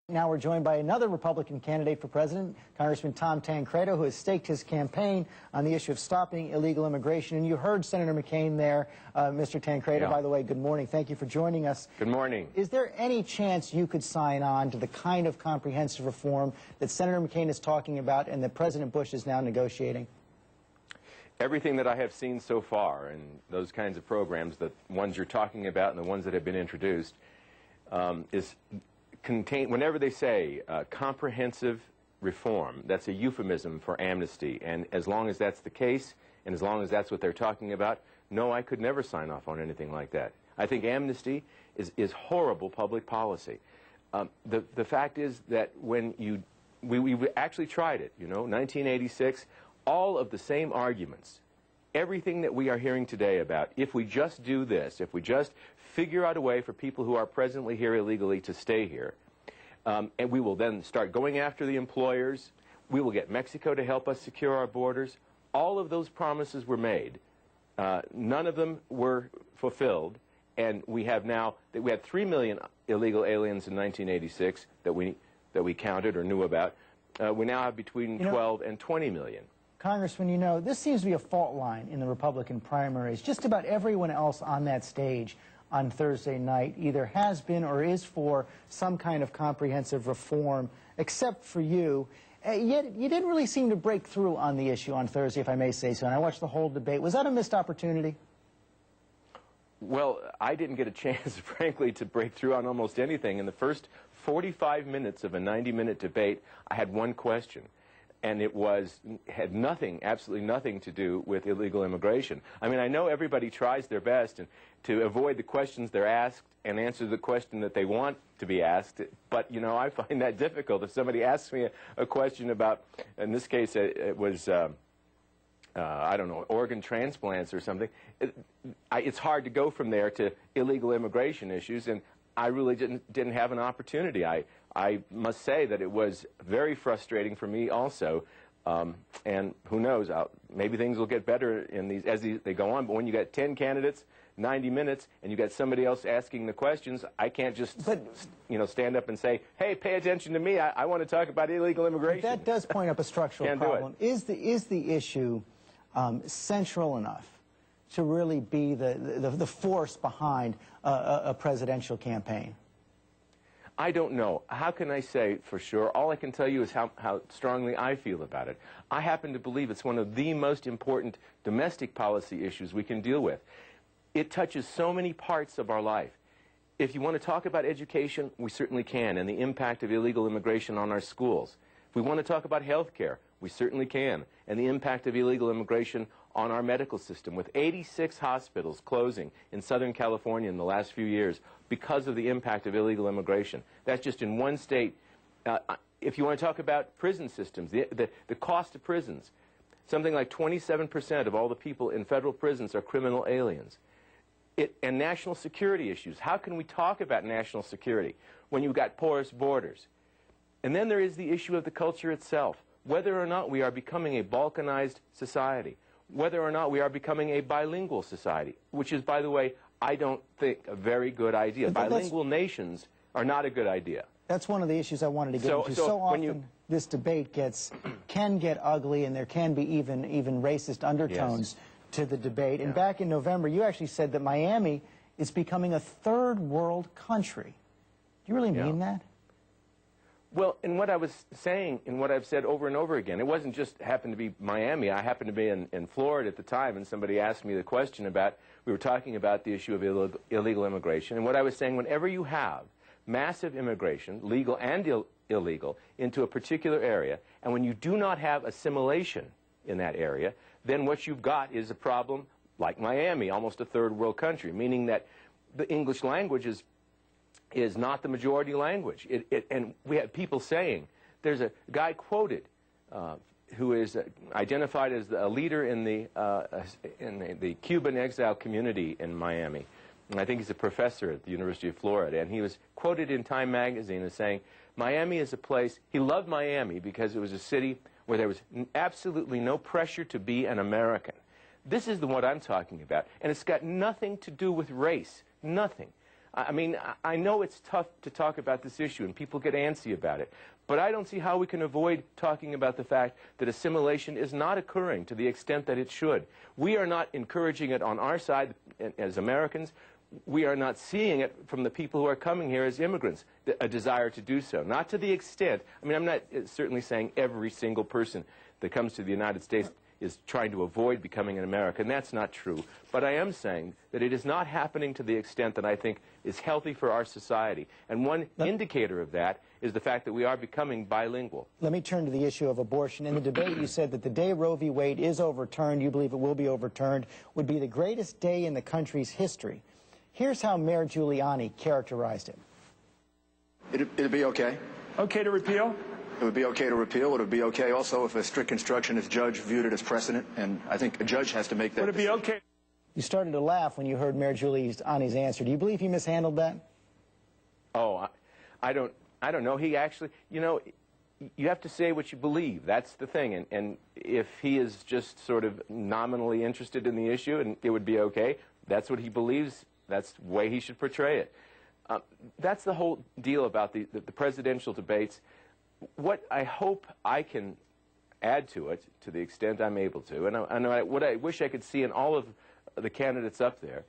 Now we're joined by another Republican candidate for president, Congressman Tom Tancredo, who has staked his campaign on the issue of stopping illegal immigration. And you heard Senator McCain there. Mr. Tancredo, by the way, good morning. Thank you for joining us. Good morning. Is there any chance you could sign on to the kind of comprehensive reform that Senator McCain is talking about and that President Bush is now negotiating? Everything that I have seen so far and those kinds of programs, the ones you're talking about and the ones that have been introduced, whenever they say comprehensive reform, that's a euphemism for amnesty. And as long as that's the case, and as long as that's what they're talking about, no, I could never sign off on anything like that. I think amnesty is horrible public policy. The fact is that when we actually tried it, 1986, all of the same arguments, everything that we are hearing today about, if we just do this, if we just figure out a way for people who are presently here illegally to stay here, and we will then start going after the employers, we will get Mexico to help us secure our borders. All of those promises were made. None of them were fulfilled, and we have now, we had 3 million illegal aliens in 1986 that we counted or knew about. We now have between 12 and 20 million. Congressman, this seems to be a fault line in the Republican primaries. Just about everyone else on that stage on Thursday night either has been or is for some kind of comprehensive reform, except for you. Yet you didn't really seem to break through on the issue on Thursday, if I may say so, and I watched the whole debate. Was that a missed opportunity? Well, I didn't get a chance, frankly, to break through on almost anything. In the first 45 minutes of a 90-minute debate, I had one question. And it had nothing, absolutely nothing to do with illegal immigration. I mean, I know everybody tries their best to avoid the questions they're asked and answer the question that they want to be asked, but, I find that difficult. If somebody asks me a question about, in this case, it was, I don't know, organ transplants or something, it's hard to go from there to illegal immigration issues, and I really didn't have an opportunity. I must say that it was very frustrating for me also, and who knows, maybe things will get better in these as they go on, but when you got 10 candidates, 90 minutes, and you got somebody else asking the questions, I can't just stand up and say, hey, pay attention to me, I want to talk about illegal immigration. That does point up a structural problem. Is the issue central enough to really be the force behind a presidential campaign? I don't know. How can I say for sure? All I can tell you is how strongly I feel about it. I happen to believe it's one of the most important domestic policy issues we can deal with. It touches so many parts of our life. If you want to talk about education, we certainly can, and the impact of illegal immigration on our schools. If we want to talk about health care, we certainly can, and the impact of illegal immigration on our medical system, with 86 hospitals closing in Southern California in the last few years because of the impact of illegal immigration. That's just in one state. If you want to talk about prison systems, the cost of prisons, something like 27% of all the people in federal prisons are criminal aliens. And national security issues. How can we talk about national security when you've got porous borders? And then there is the issue of the culture itself. Whether or not we are becoming a balkanized society, whether or not we are becoming a bilingual society, which is, by the way, I don't think a very good idea. Bilingual nations are not a good idea. That's one of the issues I wanted to get into. So often this debate can get ugly, and there can be even racist undertones to the debate. And back in November, you actually said that Miami is becoming a third world country. Do you really mean that? Well, in what I was saying, and what I've said over and over again, it wasn't just happened to be Miami. I happened to be in Florida at the time, and somebody asked me the question about, we were talking about the issue of illegal immigration. And what I was saying, whenever you have massive immigration, legal and illegal, into a particular area, and when you do not have assimilation in that area, then what you've got is a problem like Miami, almost a third world country, meaning that the English language is not the majority language. And we have people saying, there's a guy quoted who is identified as a leader in the Cuban exile community in Miami. And I think he's a professor at the University of Florida. And he was quoted in Time magazine as saying, Miami is a place, he loved Miami because it was a city where there was absolutely no pressure to be an American. This is what I'm talking about. And it's got nothing to do with race, nothing. I mean, I know it's tough to talk about this issue, and people get antsy about it. But I don't see how we can avoid talking about the fact that assimilation is not occurring to the extent that it should. We are not encouraging it on our side as Americans. We are not seeing it from the people who are coming here as immigrants, a desire to do so. Not to the extent, I mean, I'm not certainly saying every single person that comes to the United States is trying to avoid becoming an American. That's not true. But I am saying that it is not happening to the extent that I think is healthy for our society. And one indicator of that is the fact that we are becoming bilingual. Let me turn to the issue of abortion. In the debate, you said that the day Roe v. Wade is overturned, you believe it will be overturned, would be the greatest day in the country's history. Here's how Mayor Giuliani characterized it. It'd be okay. Okay to repeal? It would be okay to repeal. It would be okay also if a strict constructionist judge viewed it as precedent, and I think a judge has to make that Would it be okay? You started to laugh when you heard Mayor Giuliani's answer. Do you believe he mishandled that? Oh, I don't know. He actually, you know, you have to say what you believe. That's the thing. And if he is just sort of nominally interested in the issue, and it would be okay, that's what he believes, that's the way he should portray it. That's the whole deal about the presidential debates. What I hope I can add to it, to the extent I'm able to, and what I wish I could see in all of the candidates up there,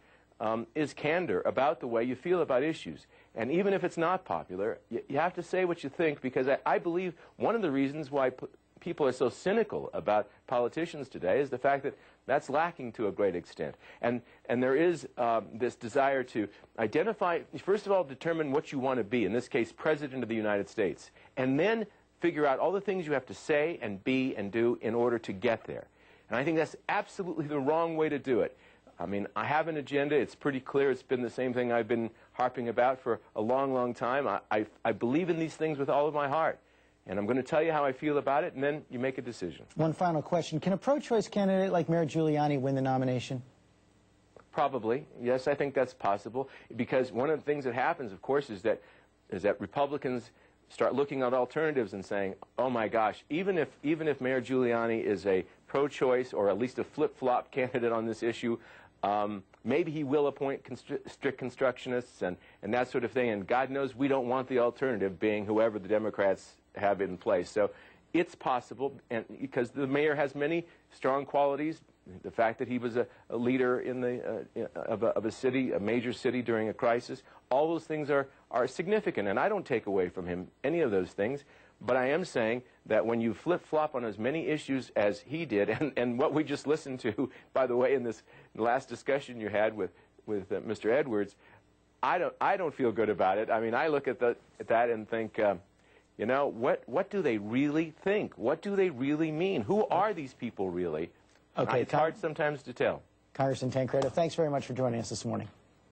is candor about the way you feel about issues. And even if it's not popular, you have to say what you think, because I believe one of the reasons why people are so cynical about politicians today is the fact that that's lacking to a great extent. And there is this desire to identify, first of all, determine what you want to be, in this case, President of the United States, and then figure out all the things you have to say and be and do in order to get there. And I think that's absolutely the wrong way to do it. I mean, I have an agenda. It's pretty clear. It's been the same thing I've been harping about for a long, long time. I believe in these things with all of my heart. And I'm going to tell you how I feel about it, and then you make a decision. One final question. Can a pro-choice candidate like Mayor Giuliani win the nomination? Probably. Yes, I think that's possible. Because one of the things that happens, of course, is that Republicans start looking at alternatives and saying, oh my gosh, even if Mayor Giuliani is a pro-choice or at least a flip-flop candidate on this issue, maybe he will appoint strict constructionists and that sort of thing. And God knows we don't want the alternative being whoever the Democrats have in place. So it's possible, and because the mayor has many strong qualities. The fact that he was a leader in of a city, a major city during a crisis, all those things are significant, and I don't take away from him any of those things. But I am saying that when you flip-flop on as many issues as he did, and what we just listened to, by the way, in this last discussion you had with Mr. Edwards, I don't feel good about it. I mean, I look at that and think, you know, what do they really think? What do they really mean? Who are these people really? Okay, it's hard sometimes to tell. Congressman Tancredo, thanks very much for joining us this morning.